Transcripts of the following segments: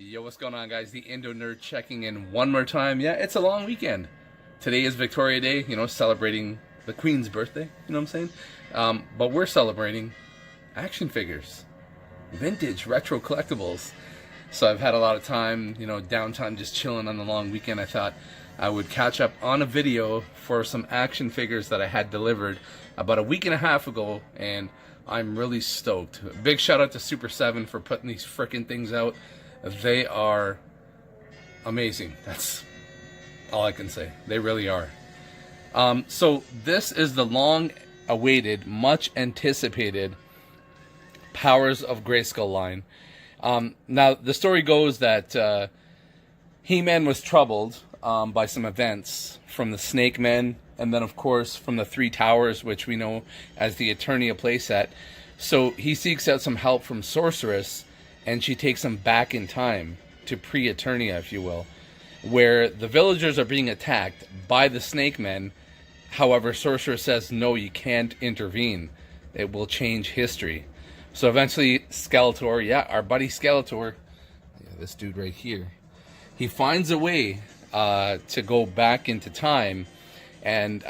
Yo, what's going on, guys? The Indo Nerd checking in one more time. Yeah, it's a long weekend. Today is Victoria Day, celebrating the Queen's birthday, you know what I'm saying? But we're celebrating action figures, vintage, retro collectibles. So I've had a lot of time, downtime just chilling on the long weekend. I thought I would catch up on a video for some action figures that I had delivered about a week and a half ago, and I'm really stoked. Big shout out to Super 7 for putting these freaking things out. They are amazing. That's all I can say. They really are. So this is the long-awaited, much-anticipated Powers of Grayskull line. Now, the story goes that He-Man was troubled by some events from the Snake Men, and then, of course, from the Three Towers, which we know as the Eternia playset. So he seeks out some help from Sorceress, and she takes him back in time to pre-Eternia, if you will, where the villagers are being attacked by the Snake Men. However, Sorceress says, no, you can't intervene. It will change history. So eventually, Skeletor, our buddy Skeletor, this dude right here, he finds a way to go back into time, and,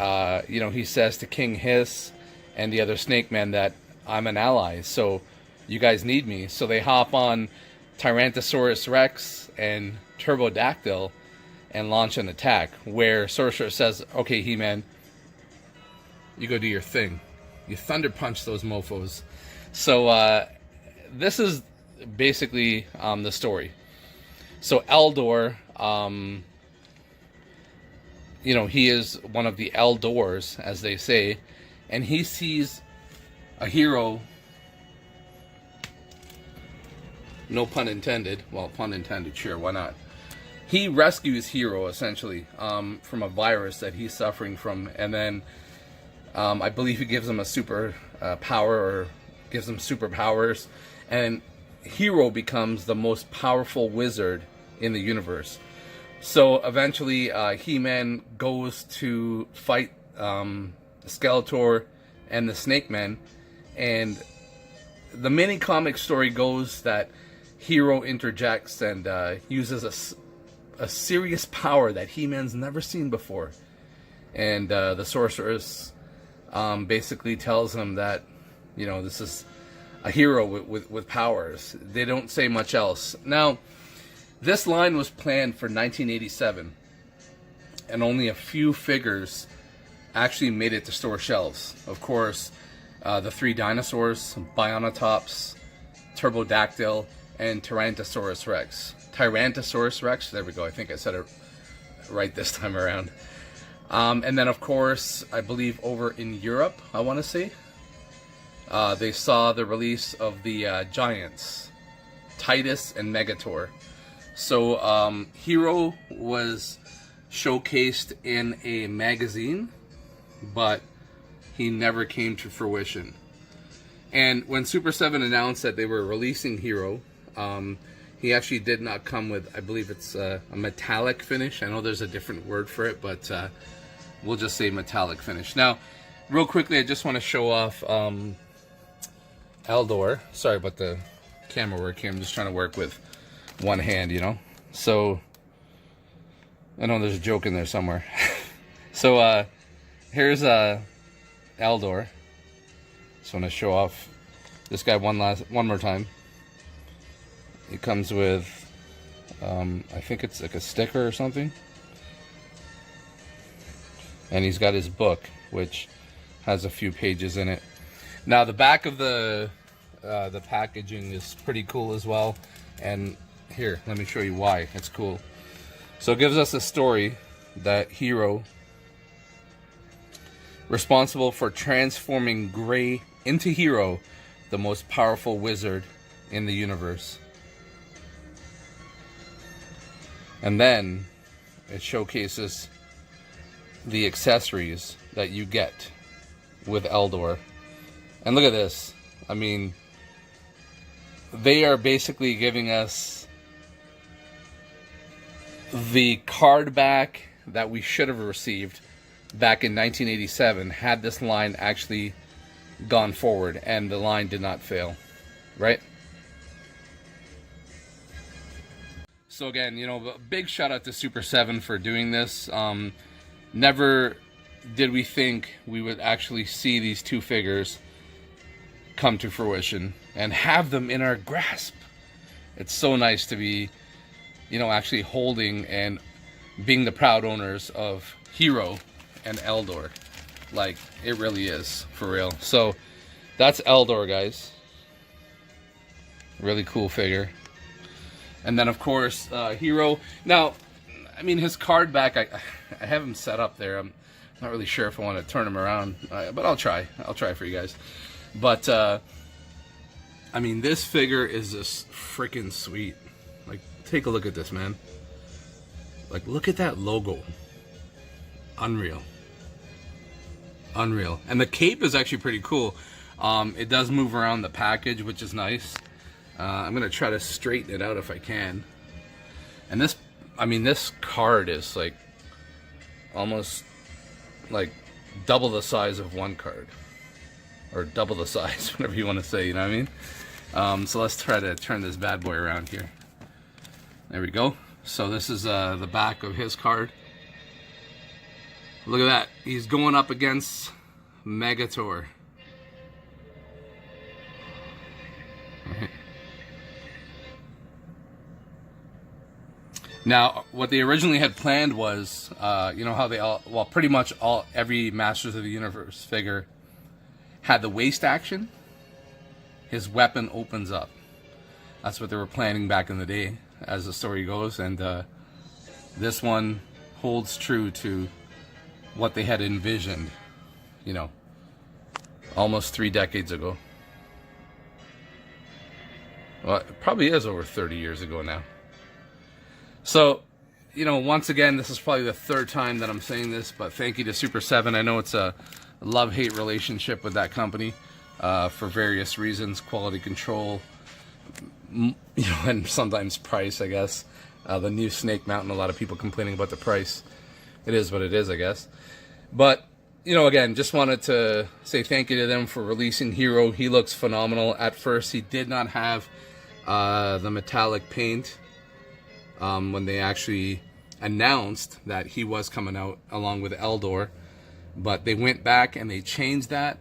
he says to King Hiss and the other Snake Men that I'm an ally, so you guys need me. So they hop on Tyrannosaurus Rex and Turbodactyl and launch an attack, where Sorcerer says, okay, He-Man, you go do your thing. You thunder punch those mofos. So this is basically the story. So Eldor, he is one of the Eldors, as they say, and he sees a hero, no pun intended, well, pun intended, sure, why not? He rescues Hero, essentially, from a virus that he's suffering from, and then I believe he gives him a super power, or gives him superpowers, and Hero becomes the most powerful wizard in the universe. So eventually He-Man goes to fight Skeletor and the Snake Men, and the mini comic story goes that Hero interjects and uses a serious power that He-Man's never seen before, and the Sorceress basically tells him that this is a hero with powers. They don't say much else. Now, this line was planned for 1987, and only a few figures actually made it to store shelves. Of course, the three dinosaurs, Bionatops, Turbodactyl, and Tyrannosaurus Rex. Tyrannosaurus Rex, there we go, I think I said it right this time around. And then, of course, I believe over in Europe, I want to say, they saw the release of the giants, Titus and Megator. So Hero was showcased in a magazine, but he never came to fruition. And when Super 7 announced that they were releasing Hero, he actually did not come with, I believe it's a metallic finish. I know there's a different word for it, but we'll just say metallic finish. Now, real quickly, I just want to show off Eldor. Sorry about the camera work here. I'm just trying to work with one hand, So, I know there's a joke in there somewhere. So, here's Eldor. Just want to show off this guy one more time. It comes with, I think it's like a sticker or something. And he's got his book, which has a few pages in it. Now, the back of the packaging is pretty cool as well. And here, let me show you why it's cool. So it gives us a story that Hero, responsible for transforming Gray into Hero, the most powerful wizard in the universe. And then it showcases the accessories that you get with Eldor. And look at this. I mean, they are basically giving us the card back that we should have received back in 1987 had this line actually gone forward, and the line did not fail, right? So again, you know, a big shout out to Super 7 for doing this. Never did we think we would actually see these two figures come to fruition and have them in our grasp. It's so nice to be, you know, actually holding and being the proud owners of Hero and Eldor. Like, it really is, for real. So, that's Eldor, guys. Really cool figure. And then, of course, Hero. Now, I mean, his card back, I have him set up there. I'm not really sure if I want to turn him around, but I'll try. I'll try for you guys. But, I mean, this figure is just freaking sweet. Like, take a look at this, man. Like, look at that logo. Unreal. Unreal. And the cape is actually pretty cool. It does move around the package, which is nice. I'm going to try to straighten it out if I can. And this, I mean, this card is like almost like double the size of one card. Or double the size, whatever you want to say, you know what I mean? So let's try to turn this bad boy around here. There we go. So this is the back of his card. Look at that. He's going up against Megator. Right. Now, what they originally had planned was, you know how they all, well, pretty much every Masters of the Universe figure had the waist action. His weapon opens up. That's what they were planning back in the day, as the story goes, and this one holds true to what they had envisioned, you know, almost 3 decades ago. Well, it probably is over 30 years ago now. So, you know, once again, this is probably the 3rd time that I'm saying this, but thank you to Super 7. I know it's a love-hate relationship with that company for various reasons, quality control, you know, and sometimes price, I guess. The new Snake Mountain, a lot of people complaining about the price. It is what it is, I guess. But, you know, again, just wanted to say thank you to them for releasing Hero. He looks phenomenal. At first, he did not have the metallic paint when they actually announced that he was coming out along with Eldor. But they went back and they changed that.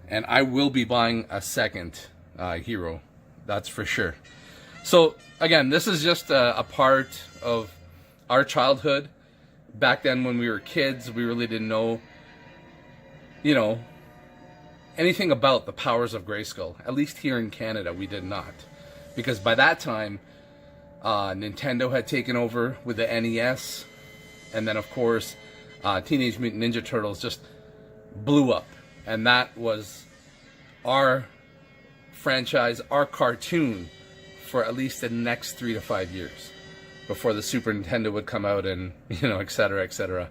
And I will be buying a second Hero. That's for sure. So, again, this is just a part of our childhood. Back then when we were kids, we really didn't know, you know, anything about the Powers of Grayskull. At least here in Canada, we did not. Because by that time, Nintendo had taken over with the NES. And then, of course, Teenage Mutant Ninja Turtles just blew up. And that was our franchise, our cartoon, for at least the next 3 to 5 years before the Super Nintendo would come out, and, you know, etc., etc.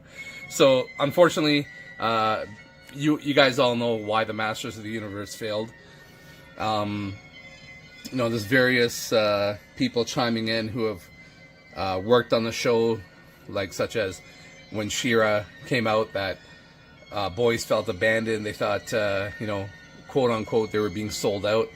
So, unfortunately, you guys all know why the Masters of the Universe failed. You know, there's various people chiming in who have worked on the show, like such as when She-Ra came out, that boys felt abandoned. They thought, you know, quote unquote, they were being sold out.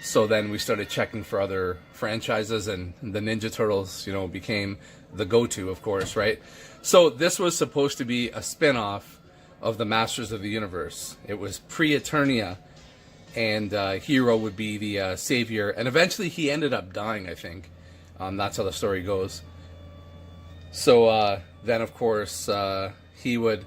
So then we started checking for other franchises, and the Ninja Turtles, you know, became the go-to, of course, right? So this was supposed to be a spin-off of the Masters of the Universe. It was pre-Eternia, and Hero would be the savior. And eventually he ended up dying, I think. That's how the story goes. So then, of course, he would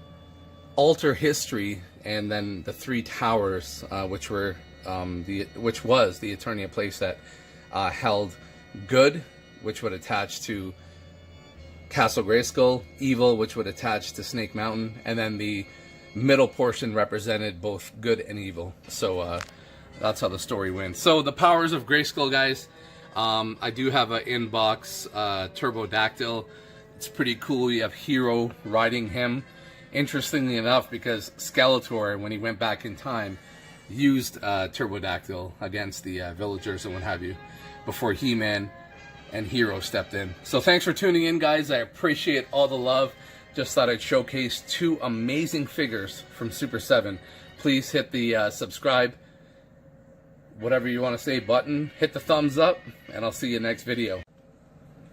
alter history, and then the 3 towers, which was the Eternia place that held good, which would attach to Castle Grayskull, evil, which would attach to Snake Mountain, and then the middle portion represented both good and evil. So that's how the story went. So the Powers of Grayskull, guys. I do have an inbox Turbodactyl. It's pretty cool. You have Hero riding him. Interestingly enough, because Skeletor, when he went back in time, used Turbodactyl against the villagers and what have you, before He-Man and Hero stepped in. So thanks for tuning in, guys. I appreciate all the love. Just thought I'd showcase 2 amazing figures from Super 7. Please hit the subscribe, whatever you want to say, button. Hit the thumbs up, and I'll see you next video.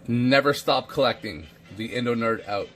Never stop collecting. The Indo Nerd out.